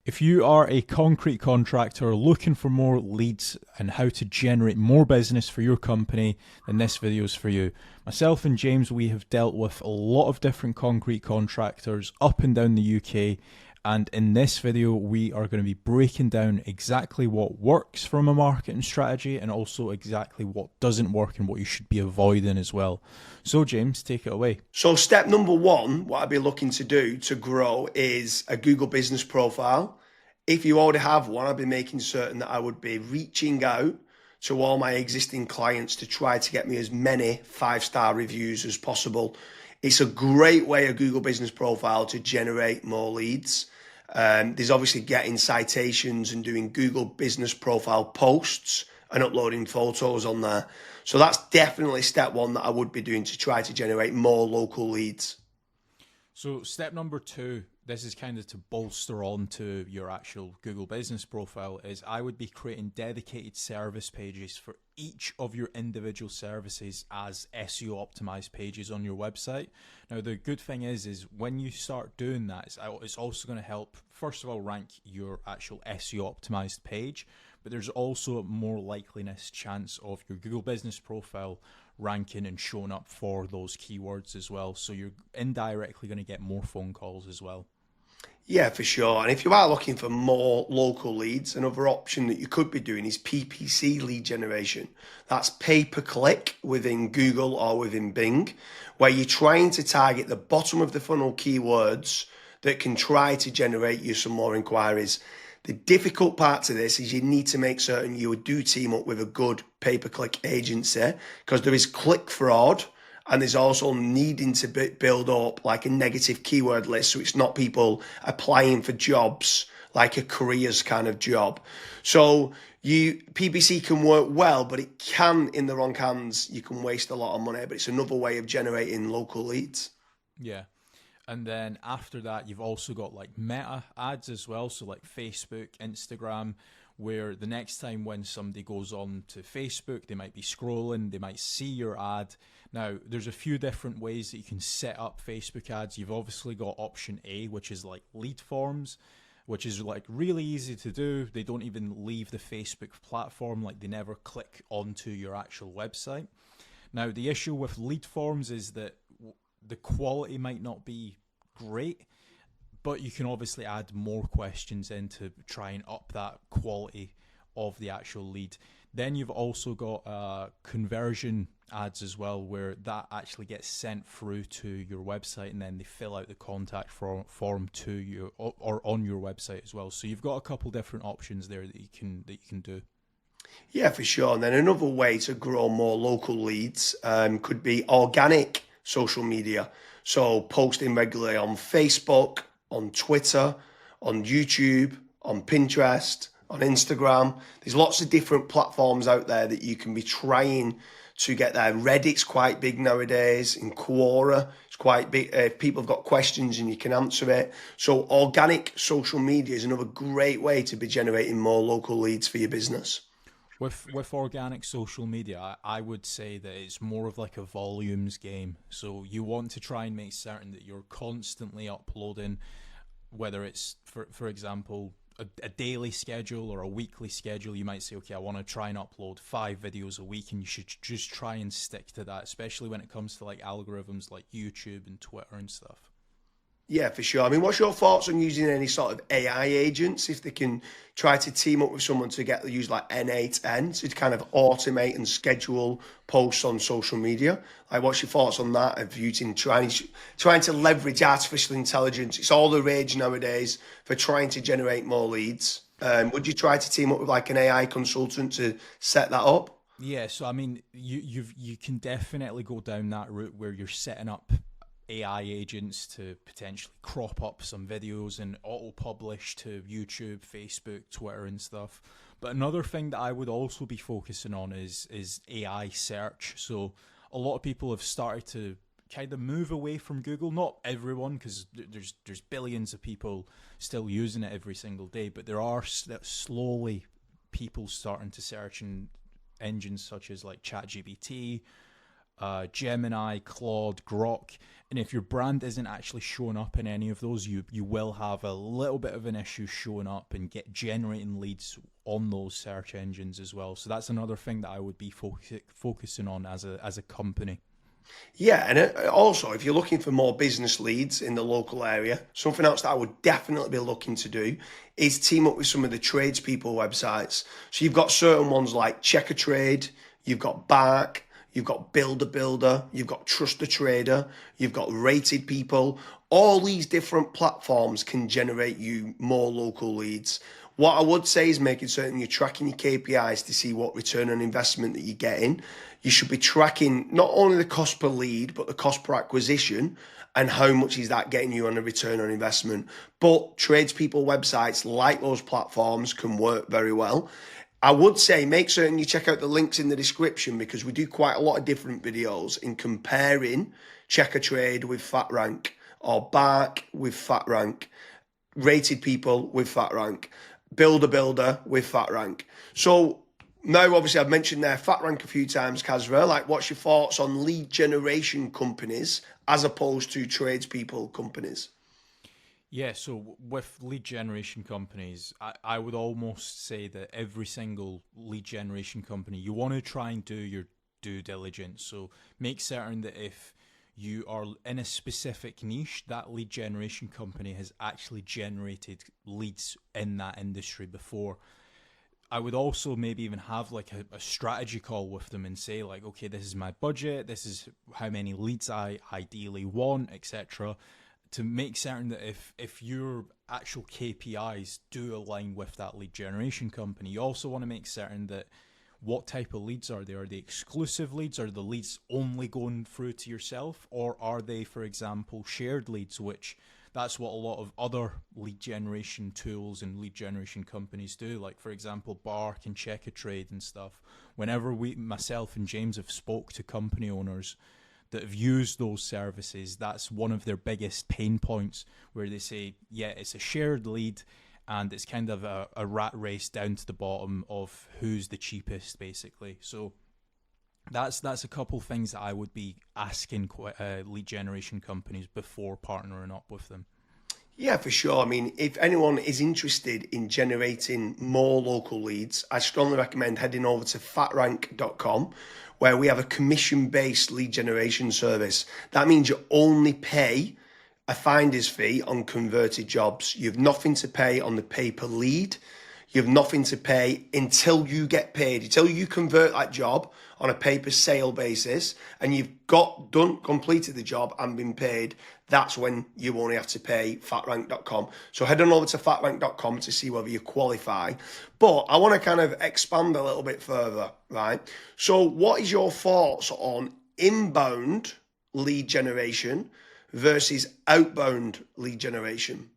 If you are a concrete contractor looking for more leads and how to generate more business for your company, then this video is for you. Myself and James, we have dealt with a lot of different concrete contractors up and down the UK. And in this video, we are going to be breaking down exactly what works from a marketing strategy and also exactly what doesn't work and what you should be avoiding as well. So James, take it away. So step number one, what I'd be looking to do to grow is a Google business profile. If you already have one, I'd be making certain that I would be reaching out to all my existing clients to try to get me as many 5-star reviews as possible. It's a great way, a Google business profile, to generate more leads. There's obviously getting citations and doing Google business profile posts and uploading photos on there. So that's definitely step one that I would be doing to try to generate more local leads. So step number two, this is kind of to bolster on to your actual Google business profile, is I would be creating dedicated service pages for each of your individual services as SEO optimized pages on your website. Now, the good thing is when you start doing that, it's also going to help, first of all, rank your actual SEO optimized page, but there's also a more likeliness chance of your Google business profile ranking and showing up for those keywords as well. So you're indirectly going to get more phone calls as well. Yeah, for sure. And if you are looking for more local leads, another option that you could be doing is PPC lead generation. That's pay per click within Google or within Bing, where you're trying to target the bottom of the funnel keywords that can try to generate you some more inquiries. The difficult part to this is you need to make certain you do team up with a good pay-per-click agency, because there is click fraud and there's also needing to build up like a negative keyword list, so it's not people applying for jobs like a careers kind of job. So PPC can work well, but it can, in the wrong hands, you can waste a lot of money, but it's another way of generating local leads. Yeah. And then after that, you've also got like meta ads as well. So like Facebook, Instagram, where the next time when somebody goes on to Facebook, they might be scrolling, they might see your ad. Now, there's a few different ways that you can set up Facebook ads. You've obviously got option A, which is like lead forms, which is like really easy to do. They don't even leave the Facebook platform, like they never click onto your actual website. Now, the issue with lead forms is that the quality might not be great, but you can obviously add more questions in to try and up that quality of the actual lead. Then you've also got conversion ads as well, where that actually gets sent through to your website and then they fill out the contact form to you or on your website as well. So you've got a couple different options there that you can do. Yeah, for sure. And then another way to grow more local leads could be organic social media. So posting regularly on Facebook, on Twitter, on YouTube, on Pinterest, on Instagram. There's lots of different platforms out there that you can be trying to get there. Reddit's quite big nowadays. In Quora, it's quite big. If people have got questions and you can answer it. So organic social media is another great way to be generating more local leads for your business. With organic social media, I would say that it's more of like a volumes game. So you want to try and make certain that you're constantly uploading, whether it's, for example, a daily schedule or a weekly schedule. You might say, okay, I want to try and upload 5 videos a week, and you should just try and stick to that, especially when it comes to like algorithms like YouTube and Twitter and stuff. Yeah, for sure. I mean, what's your thoughts on using any sort of AI agents, if they can try to team up with someone to use like N8N to kind of automate and schedule posts on social media? Like, what's your thoughts on that? Of using trying to leverage artificial intelligence? It's all the rage nowadays for trying to generate more leads. Would you try to team up with like an AI consultant to set that up? Yeah, so I mean, you can definitely go down that route where you're setting up AI agents to potentially crop up some videos and auto-publish to YouTube, Facebook, Twitter and stuff. But another thing that I would also be focusing on is AI search. So a lot of people have started to kind of move away from Google. Not everyone, because there's billions of people still using it every single day, but there are slowly people starting to search in engines such as like ChatGPT, Gemini, Claude, Grok, And if your brand isn't actually showing up in any of those, you will have a little bit of an issue showing up and generating leads on those search engines as well. So that's another thing that I would be focusing on as a company. Yeah, and also if you're looking for more business leads in the local area, something else that I would definitely be looking to do is team up with some of the tradespeople websites. So you've got certain ones like Check a Trade, you've got Bark, you've got Builder, you've got Trust a Trader, you've got Rated People. All these different platforms can generate you more local leads. What I would say is making certain you're tracking your KPIs to see what return on investment that you're getting. You should be tracking not only the cost per lead, but the cost per acquisition and how much is that getting you on a return on investment. But tradespeople websites like those platforms can work very well. I would say make certain you check out the links in the description because we do quite a lot of different videos in comparing Check a Trade with FatRank or Bark with FatRank, Rated People with FatRank, Builder with FatRank. So now, obviously, I've mentioned there FatRank a few times, Kazra. Like, what's your thoughts on lead generation companies as opposed to tradespeople companies? Yeah, so with lead generation companies, I would almost say that every single lead generation company, you want to try and do your due diligence. So make certain that if you are in a specific niche, that lead generation company has actually generated leads in that industry before. I would also maybe even have like a strategy call with them and say like, okay, this is my budget, this is how many leads I ideally want, etc. To make certain that if your actual KPIs do align with that lead generation company, you also want to make certain that what type of leads are they? Are they exclusive leads? Are the leads only going through to yourself? Or are they, for example, shared leads, which that's what a lot of other lead generation tools and lead generation companies do. Like, for example, Bark and Check a Trade and stuff. Whenever myself and James have spoke to company owners that have used those services, that's one of their biggest pain points where they say, yeah, it's a shared lead and it's kind of a rat race down to the bottom of who's the cheapest, basically. So that's a couple things that I would be asking lead generation companies before partnering up with them. Yeah, for sure. I mean, if anyone is interested in generating more local leads, I strongly recommend heading over to fatrank.com, where we have a commission-based lead generation service. That means you only pay a finder's fee on converted jobs. You have nothing to pay on the pay per lead. You have nothing to pay until you get paid, until you convert that job on a pay per sale basis and you've completed the job and been paid. That's when you only have to pay fatrank.com. So head on over to fatrank.com to see whether you qualify. But I want to kind of expand a little bit further, right? So what is your thoughts on inbound lead generation versus outbound lead generation?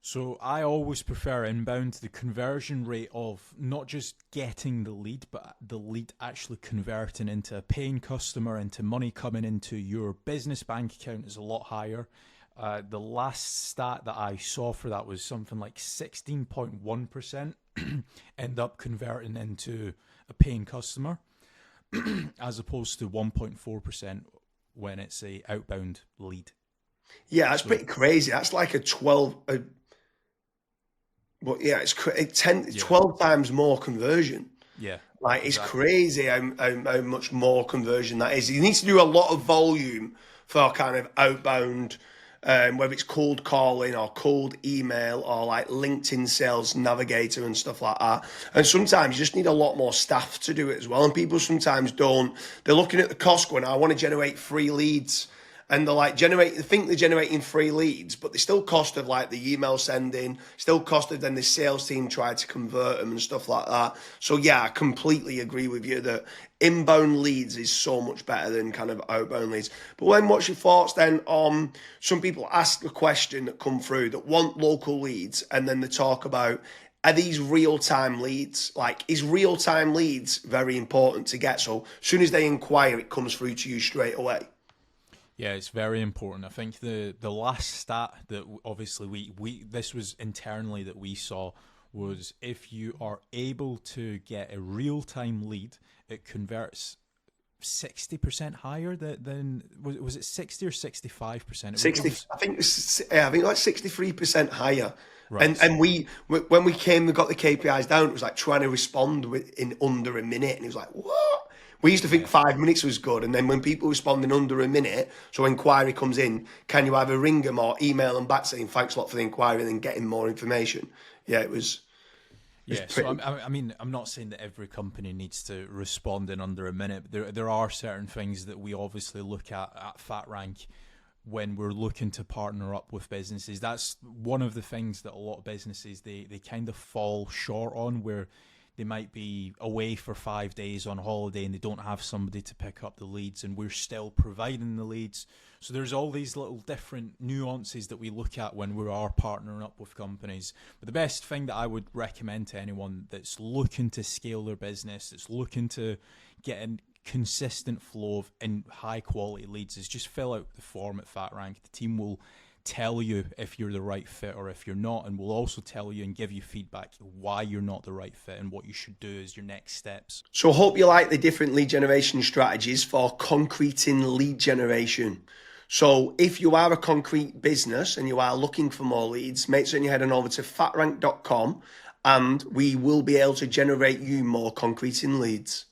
So I always prefer inbound. The conversion rate of not just getting the lead, but the lead actually converting into a paying customer, into money coming into your business bank account is a lot higher. The last stat that I saw for that was something like 16.1% end up converting into a paying customer as opposed to 1.4% when it's a outbound lead. Yeah, that's pretty crazy. That's like a 12... But yeah, it's 12 times more conversion. Yeah, Like, it's exactly. crazy how much more conversion that is. You need to do a lot of volume for kind of outbound, whether it's cold calling or cold email or like LinkedIn Sales Navigator and stuff like that. And sometimes you just need a lot more staff to do it as well. And people sometimes don't. They're looking at the cost going, I want to generate 3 leads. And they're like they think they're generating 3 leads, but they still cost of like the email sending, still cost of then the sales team tried to convert them and stuff like that. So yeah, I completely agree with you that inbound leads is so much better than kind of outbound leads. But then what's your thoughts then on some people ask the question that come through that want local leads and then they talk about, are these real-time leads? Like, is real-time leads very important to get? So as soon as they inquire, it comes through to you straight away. Yeah, it's very important. I think the last stat that obviously we this was internally that we saw was if you are able to get a real-time lead, it converts 60% higher than was it 60 or 65%? 60, I think like 63% higher. Right. And when we got the KPIs down, it was like trying to respond in under a minute. And it was like, what? We used to think Yeah. 5 minutes was good. And then when people respond in under a minute, so inquiry comes in, can you either ring them or email them back saying, thanks a lot for the inquiry, and then getting more information? Yeah, it was Yeah, so pretty. I mean, I'm not saying that every company needs to respond in under a minute, but there are certain things that we obviously look at FatRank when we're looking to partner up with businesses. That's one of the things that a lot of businesses they kind of fall short on, where they might be away for 5 days on holiday and they don't have somebody to pick up the leads, and we're still providing the leads. So there's all these little different nuances that we look at when we are partnering up with companies. But the best thing that I would recommend to anyone that's looking to scale their business, that's looking to get a consistent flow of and high quality leads, is just fill out the form at FatRank. The team will tell you if you're the right fit or if you're not, and we'll also tell you and give you feedback why you're not the right fit and what you should do as your next steps. So I hope you like the different lead generation strategies for concreting lead generation. So if you are a concrete business and you are looking for more leads, make sure you head on over to fatrank.com and we will be able to generate you more concreting leads.